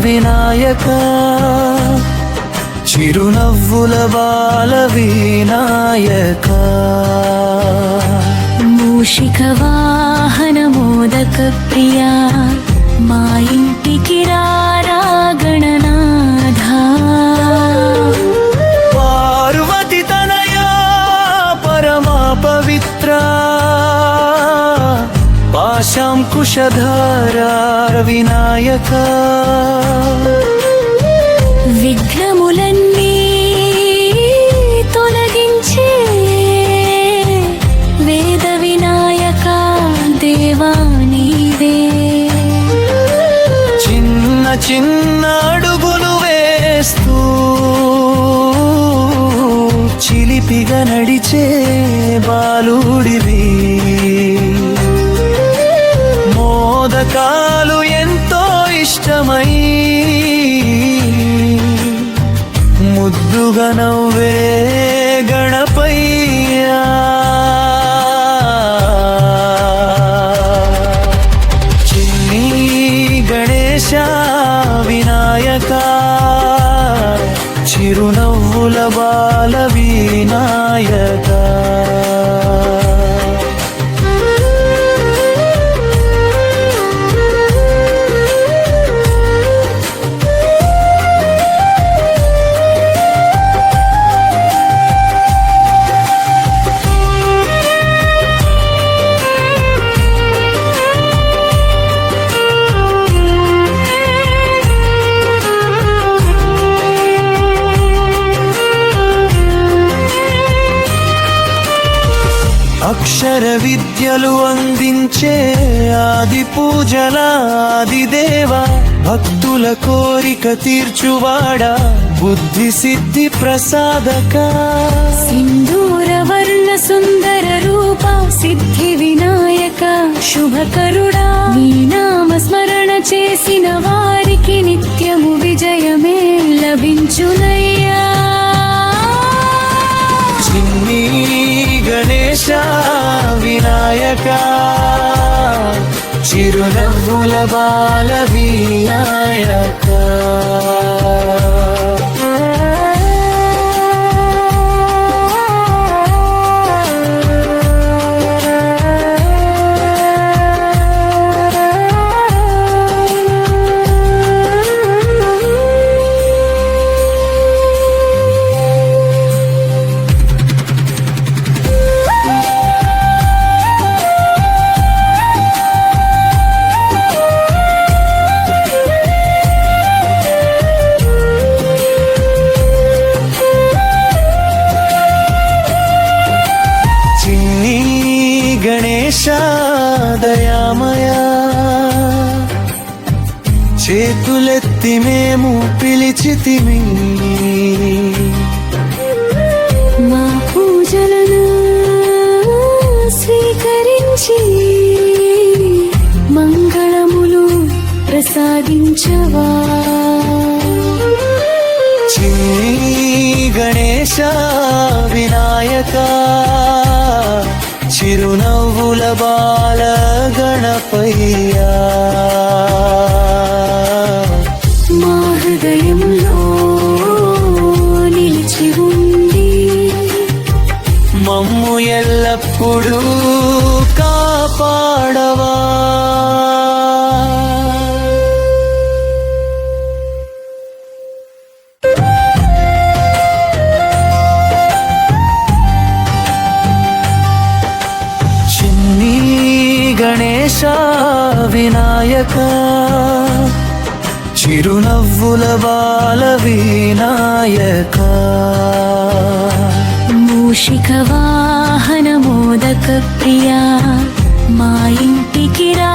వినాయక చిరునవ్వుల బాల వినాయక మూషిక వాహన మోదక ప్రియా మా ఇంటికి రారా గణనాథ పార్వతి తనయా పరమా పవిత్ర పాశాంకుశధారా వినాయక విఘ్నములన్నీ తొలగించే వేద వినాయక దేవా నీవే చిన్న చిన్న అడుగులు వేస్తూ చిలిపిగా నడిచే బాలుడివి మోదకాలు ఎంతో ఇష్టమై ముద్దుగా నవ్వే గణపయ్యా చిన్ని గణేశ వినాయక చిరునవ్వుల బాల వినాయక అక్షర విద్యలు అందించే ఆది పూజల ఆదిదేవ భక్తుల కోరిక తీర్చువాడా బుద్ధి సిద్ధి ప్రసాదక సింధూర వర్ణ సుందర రూప సిద్ధి వినాయక శుభకరుడా నీ నామ స్మరణ చేసిన వారికి నిత్యము విజయమే లభించునయ్యా చిన్ని గణేశ వినాయక చిరునవ్వుల బాల వినాయక గణేశ దయామయా చేతులెత్తి మేము పిలిచితిమి మా పూజలను స్వీకరించి మంగళములు ప్రసాదించవా చిన్ని గణేశ వినాయక చిరునవ్వుల బాల గణపయ్యా మా హృదయంలో నిలిచి ఉండి మమ్ము ఎల్లప్పుడూ కాపాడవా గణేశ వినాయక చిరునవ్వుల బాల వినాయక మూషిక వాహన మోదక ప్రియా మా ఇంటికి రా